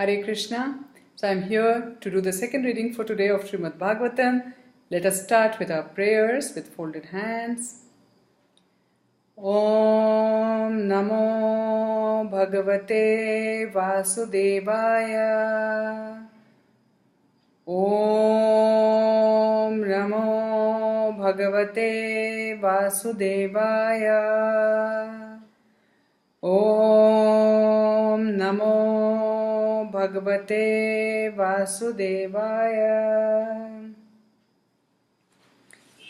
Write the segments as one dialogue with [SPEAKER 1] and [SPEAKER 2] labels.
[SPEAKER 1] Hare Krishna. So I am here to do the second reading for today of Srimad Bhagavatam. Let us start with our prayers with folded hands. Om Namo Bhagavate Vasudevaya. Om Namo Bhagavate Vasudevaya. Om Namo Bhagavate Vasudevaya.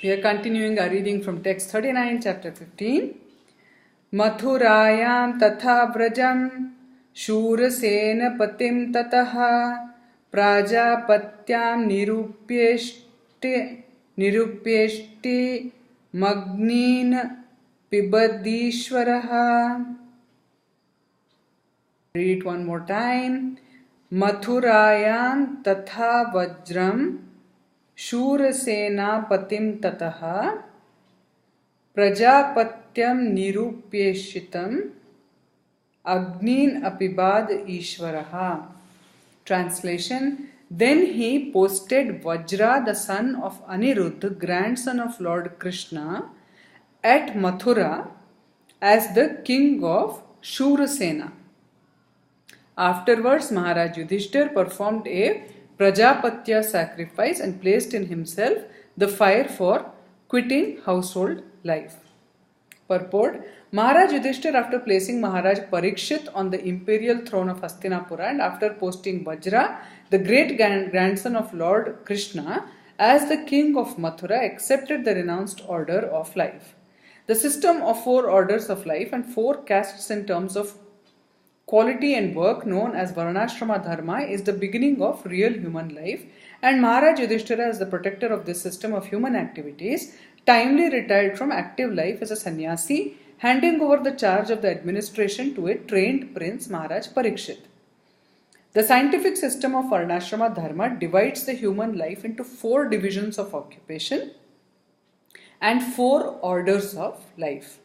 [SPEAKER 1] We are continuing our reading from text 39, chapter 15. Mathurayam tatha vrajam shurasena patim tataha prajapatyam nirupyeshti magnin pibadishvaraha. Read it one more time. Mathurayam tatha vajram shurasena patim tataha prajapatyam nirupyeshitam agnin apibad ishvaraha. Translation. Then he posted Vajra, the son of Aniruddha, grandson of Lord Krishna, at Mathura as the king of Shurasena. Afterwards, Maharaj Yudhishthir performed a Prajapatya sacrifice and placed in himself the fire for quitting household life. Purport. Maharaj Yudhishthir, after placing Maharaj Parikshit on the imperial throne of Hastinapura and after posting Vajra, the great grandson of Lord Krishna, as the king of Mathura, accepted the renounced order of life. The system of 4 orders of life and 4 castes in terms of quality and work, known as Varnashrama Dharma, is the beginning of real human life, and Maharaj Yudhishthira, as the protector of this system of human activities, timely retired from active life as a sannyasi, handing over the charge of the administration to a trained prince, Maharaj Parikshit. The scientific system of Varnashrama Dharma divides the human life into 4 divisions of occupation and 4 orders of life.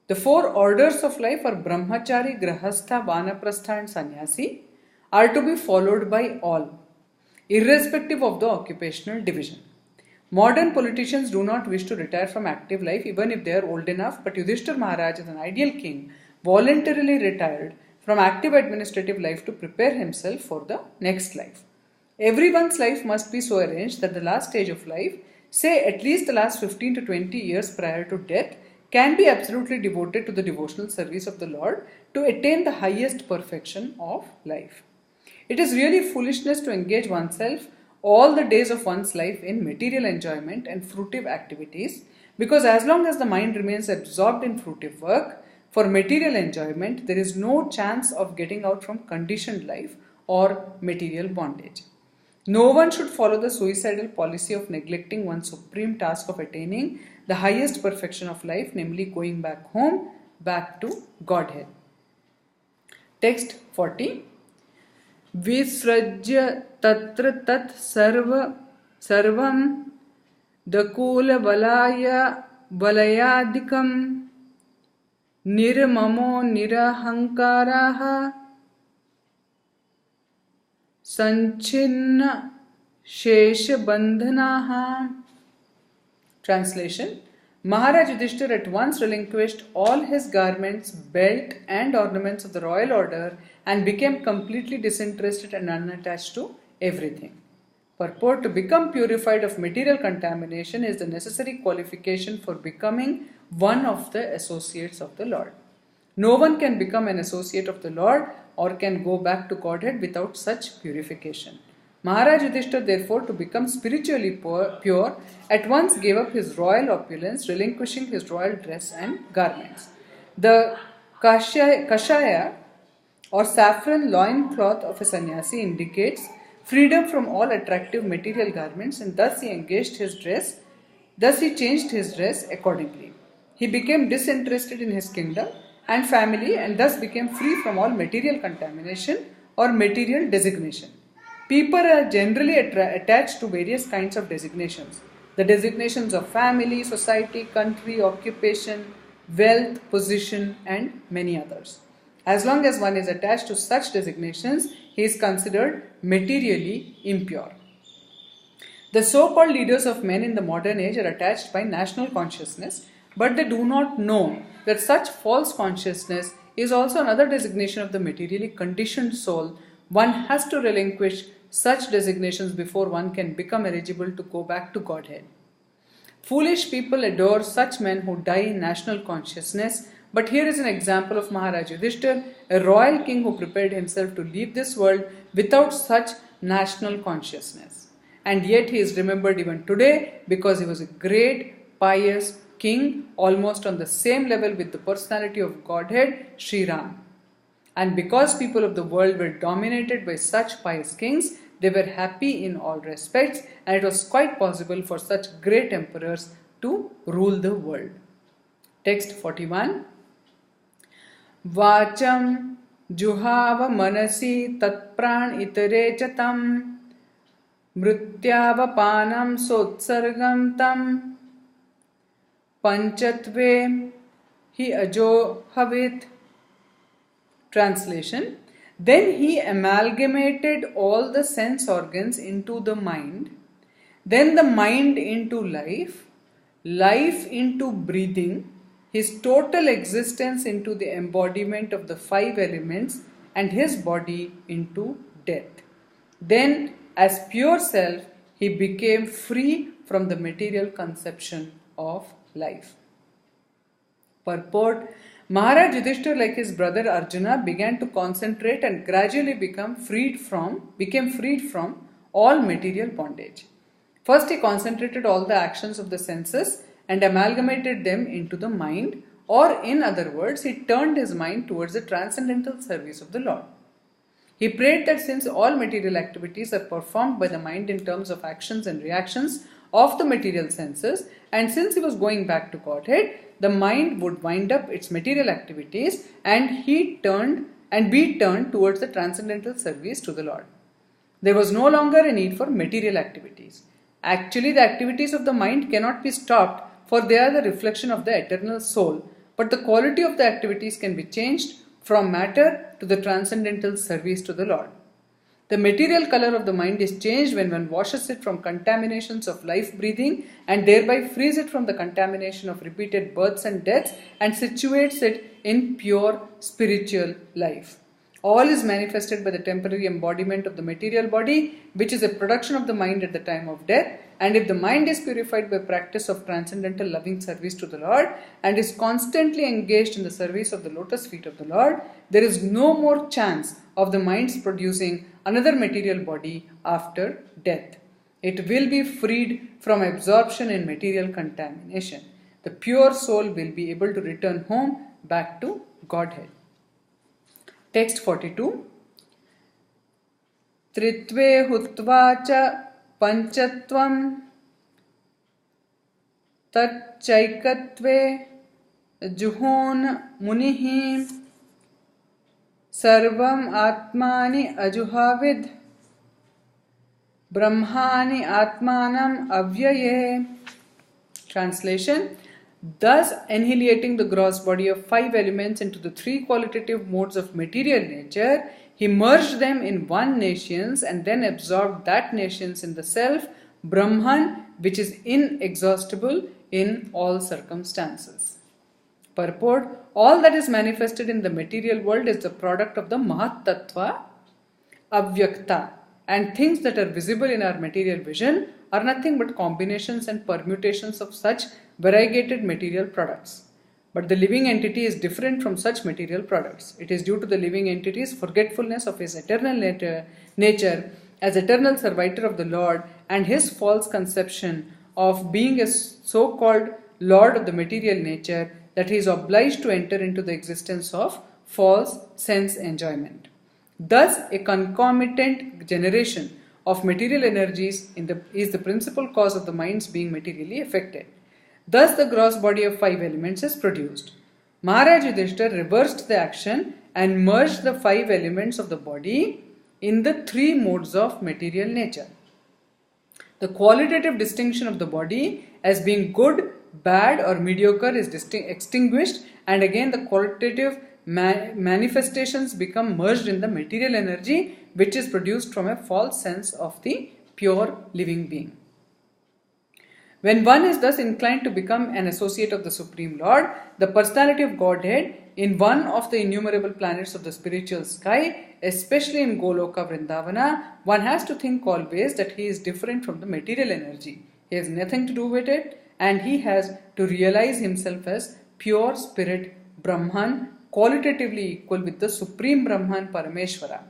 [SPEAKER 1] The 4 orders of life are Brahmachari, Grahastha, Vanaprastha and Sannyasi, are to be followed by all, irrespective of the occupational division. Modern politicians do not wish to retire from active life even if they are old enough, but Yudhishthir Maharaj, as an ideal king, voluntarily retired from active administrative life to prepare himself for the next life. Everyone's life must be so arranged that the last stage of life, say at least the last 15 to 20 years prior to death, can be absolutely devoted to the devotional service of the Lord to attain the highest perfection of life. It is really foolishness to engage oneself all the days of one's life in material enjoyment and fruitive activities, because as long as the mind remains absorbed in fruitive work for material enjoyment, there is no chance of getting out from conditioned life or material bondage. No one should follow the suicidal policy of neglecting one's supreme task of attaining the highest perfection of life, namely going back home, back to Godhead. Text 40. Visrajya tatra tat sarvam dakula valayadikam nirmamo nirahankaraha Sanchinna Shesha Bandhanaha. Translation. Maharaj Yudhishthir at once relinquished all his garments, belt and ornaments of the royal order and became completely disinterested and unattached to everything. Purport. To become purified of material contamination is the necessary qualification for becoming one of the associates of the Lord. No one can become an associate of the Lord or can go back to Godhead without such purification. Maharaj Yudhishthira, therefore, to become spiritually pure, at once gave up his royal opulence, relinquishing his royal dress and garments. The kashaya or saffron loin cloth of a sannyasi indicates freedom from all attractive material garments, and thus he changed his dress accordingly. He became disinterested in his kingdom and family and thus became free from all material contamination or material designation. People are generally attached to various kinds of designations. The designations of family, society, country, occupation, wealth, position and many others. As long as one is attached to such designations, he is considered materially impure. The so-called leaders of men in the modern age are attached by national consciousness, but they do not know that such false consciousness is also another designation of the materially conditioned soul. One has to relinquish such designations before one can become eligible to go back to Godhead. Foolish people adore such men who die in national consciousness, but here is an example of Maharaj Yudhishthir, a royal king who prepared himself to leave this world without such national consciousness. And yet he is remembered even today because he was a great, pious king, almost on the same level with the personality of Godhead, Sri Ram. And because people of the world were dominated by such pious kings, they were happy in all respects, and it was quite possible for such great emperors to rule the world. Text 41. Vacham juhava manasi tatpran itare chatam mrityava panam sotsargam tam panchatve hi ajo havit. Translation. Then he amalgamated all the sense organs into the mind, then the mind into life, life into breathing, his total existence into the embodiment of the 5 elements, and his body into death. Then, as pure self, he became free from the material conception of life. Purport. Maharaj Yudhishthir, like his brother Arjuna, began to concentrate and gradually became freed from all material bondage. First, he concentrated all the actions of the senses and amalgamated them into the mind, or in other words, he turned his mind towards the transcendental service of the Lord. He prayed that since all material activities are performed by the mind in terms of actions and reactions of the material senses, and since he was going back to Godhead, the mind would wind up its material activities and be turned towards the transcendental service to the Lord. There was no longer a need for material activities. Actually, the activities of the mind cannot be stopped, for they are the reflection of the eternal soul, but the quality of the activities can be changed from matter to the transcendental service to the Lord. The material color of the mind is changed when one washes it from contaminations of life breathing and thereby frees it from the contamination of repeated births and deaths and situates it in pure spiritual life. All is manifested by the temporary embodiment of the material body, which is a production of the mind at the time of death. And if the mind is purified by practice of transcendental loving service to the Lord and is constantly engaged in the service of the lotus feet of the Lord, there is no more chance of the mind's producing another material body after death. It will be freed from absorption in material contamination. The pure soul will be able to return home back to Godhead. Text 42. Tritve hutva cha panchatvam tat chaikatve juhon munihi sarvam atmani ajuhavid brahmani atmanam avyaye. Translation. Thus annihilating the gross body of 5 elements into the 3 qualitative modes of material nature, he merged them in one nescience and then absorbed that nescience in the self, Brahman, which is inexhaustible in all circumstances. Purport. All that is manifested in the material world is the product of the Mahat Tattva, Avyakta, and things that are visible in our material vision are nothing but combinations and permutations of such variegated material products. But the living entity is different from such material products. It is due to the living entity's forgetfulness of his eternal nature as eternal servitor of the Lord and his false conception of being a so-called Lord of the material nature that he is obliged to enter into the existence of false sense enjoyment. Thus, a concomitant generation of material energies is the principal cause of the mind's being materially affected. Thus, the gross body of 5 elements is produced. Maharaj Yudhishthir reversed the action and merged the 5 elements of the body in the 3 modes of material nature. The qualitative distinction of the body as being good, bad or mediocre is extinguished, and again the qualitative manifestations become merged in the material energy which is produced from a false sense of the pure living being. When one is thus inclined to become an associate of the Supreme Lord, the personality of Godhead, in one of the innumerable planets of the spiritual sky, especially in Goloka Vrindavana, one has to think always that he is different from the material energy. He has nothing to do with it, and he has to realize himself as pure spirit Brahman, qualitatively equal with the Supreme Brahman Parameshwara.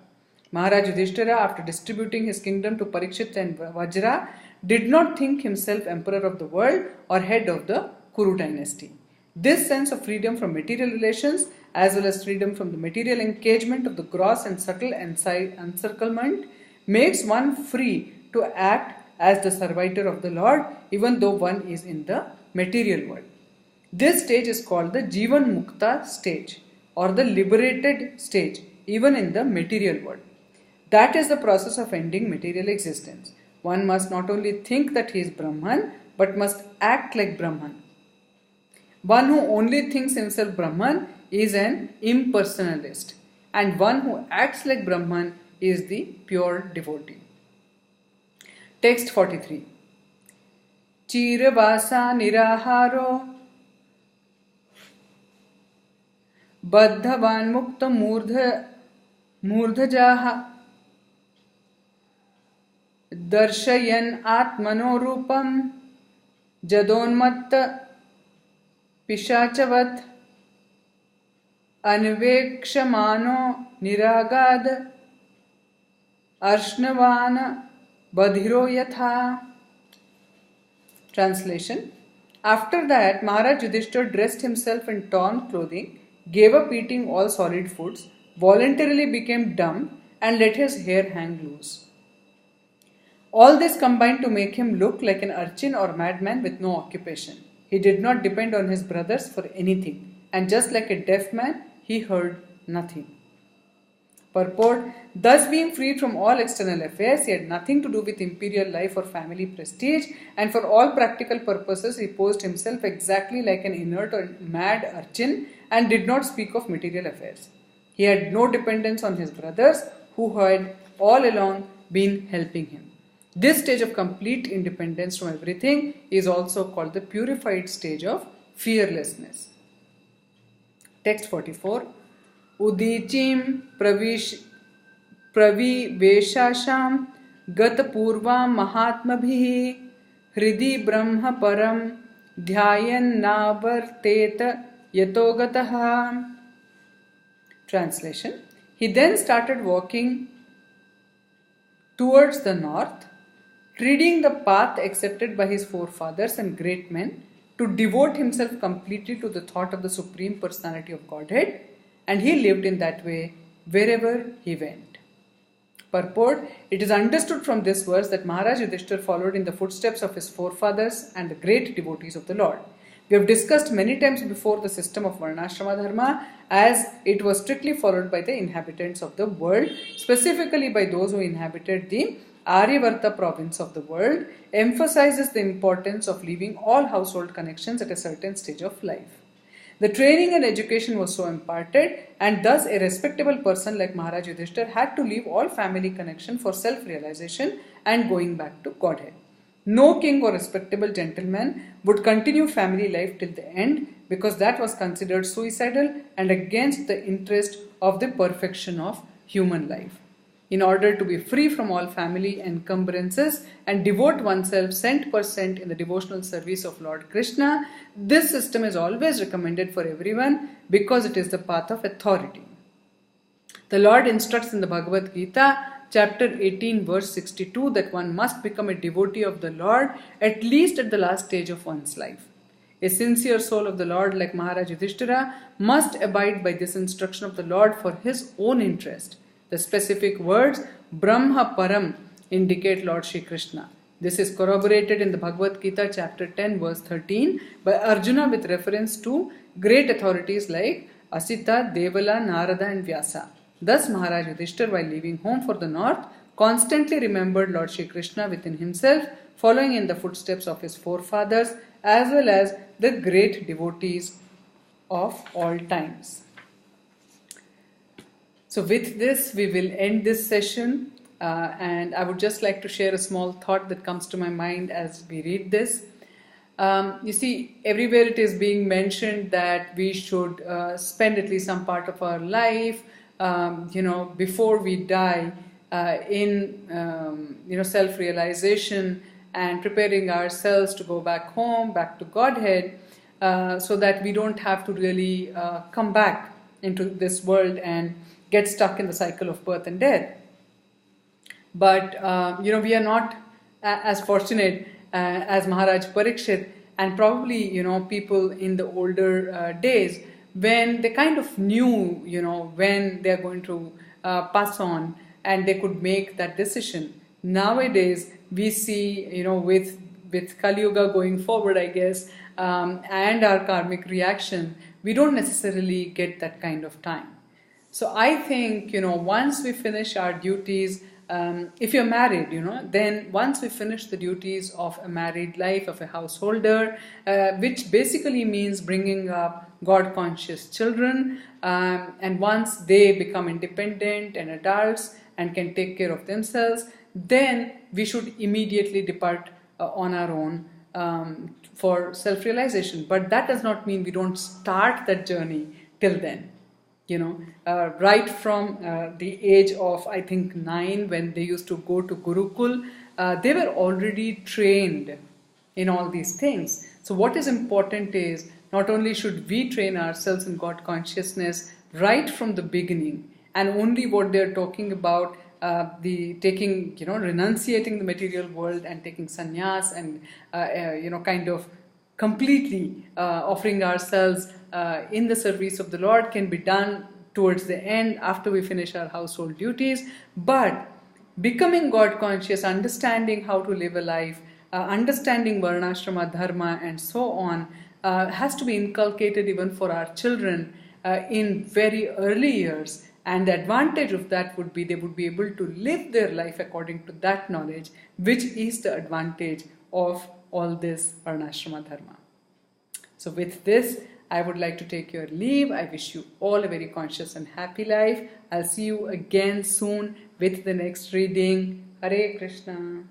[SPEAKER 1] Maharaj Yudhishthira, after distributing his kingdom to Parikshit and Vajra, did not think himself emperor of the world or head of the Kuru dynasty. This sense of freedom from material relations, as well as freedom from the material engagement of the gross and subtle encirclement, makes one free to act as the servitor of the Lord, even though one is in the material world. This stage is called the Jivan Mukta stage, or the liberated stage, even in the material world. That is the process of ending material existence. One must not only think that he is Brahman, but must act like Brahman. One who only thinks himself Brahman is an impersonalist, and one who acts like Brahman is the pure devotee. Text 43. Chiravasa niraharo baddhavan mukta murdhajaha darshayan atmano rupam jadonmatta pishachavat anvekshamano niragad arshnavana badhiro yatha. Translation. After that, Maharaj Yudhishthira dressed himself in torn clothing, gave up eating all solid foods, voluntarily became dumb, and let his hair hang loose. All this combined to make him look like an urchin or madman with no occupation. He did not depend on his brothers for anything, and just like a deaf man, he heard nothing. Purport: thus being freed from all external affairs, he had nothing to do with imperial life or family prestige, and for all practical purposes he posed himself exactly like an inert or mad urchin and did not speak of material affairs. He had no dependence on his brothers, who had all along been helping him. This stage of complete independence from everything is also called the purified stage of fearlessness. Text 44. Udichim praviveshasham gatapurvam mahatmabhihi hridi brahma param dhyayan navarteta yatogataha. Translation. He then started walking towards the north, treading the path accepted by his forefathers and great men, to devote himself completely to the thought of the Supreme Personality of Godhead, and he lived in that way wherever he went. Purport: it is understood from this verse that Maharaj Yudhishthira followed in the footsteps of his forefathers and the great devotees of the Lord. We have discussed many times before the system of Varnashrama Dharma, as it was strictly followed by the inhabitants of the world, specifically by those who inhabited the Aryavarta province of the world, emphasizes the importance of leaving all household connections at a certain stage of life. The training and education was so imparted, and thus a respectable person like Maharaj Yudhishthira had to leave all family connection for self-realization and going back to Godhead. No king or respectable gentleman would continue family life till the end, because that was considered suicidal and against the interest of the perfection of human life. In order to be free from all family encumbrances and devote oneself 100% in the devotional service of Lord Krishna, this system is always recommended for everyone because it is the path of authority. The Lord instructs in the Bhagavad Gita, chapter 18, verse 62, that one must become a devotee of the Lord at least at the last stage of one's life. A sincere soul of the Lord like Maharaj Yudhishthira must abide by this instruction of the Lord for his own interest. The specific words Brahma Param indicate Lord Shri Krishna. This is corroborated in the Bhagavad Gita chapter 10 verse 13 by Arjuna with reference to great authorities like Asita, Devala, Narada and Vyasa. Thus Maharaj Yudhishthira, while leaving home for the north, constantly remembered Lord Shri Krishna within himself, following in the footsteps of his forefathers as well as the great devotees of all times. So with this, we will end this session. And I would just like to share a small thought that comes to my mind as we read this. You see, everywhere it is being mentioned that we should spend at least some part of our life, before we die, in self-realization and preparing ourselves to go back home, back to Godhead, so that we don't have to really come back into this world and get stuck in the cycle of birth and death. But we are not as fortunate as Maharaj Parikshit, and probably people in the older days, when they kind of knew when they are going to pass on, and they could make that decision. Nowadays we see with Kali Yuga going forward, I guess, and our karmic reaction, we don't necessarily get that kind of time. So I think, once we finish our duties, if you're married, then once we finish the duties of a married life, of a householder, which basically means bringing up God-conscious children, and once they become independent and adults and can take care of themselves, then we should immediately depart on our own for self-realization. But that does not mean we don't start that journey till then. Right from the age of, I think, 9, when they used to go to Gurukul, they were already trained in all these things. So what is important is, not only should we train ourselves in God consciousness right from the beginning, and only what they're talking about, renunciating the material world and taking sannyas and, kind of completely offering ourselves in the service of the Lord, can be done towards the end, after we finish our household duties. But becoming God conscious, understanding how to live a life, understanding varnashrama dharma and so on, has to be inculcated even for our children in very early years. And the advantage of that would be, they would be able to live their life according to that knowledge, which is the advantage of all this varnashrama dharma. So with this, I would like to take your leave. I wish you all a very conscious and happy life. I'll see you again soon with the next reading. Hare Krishna.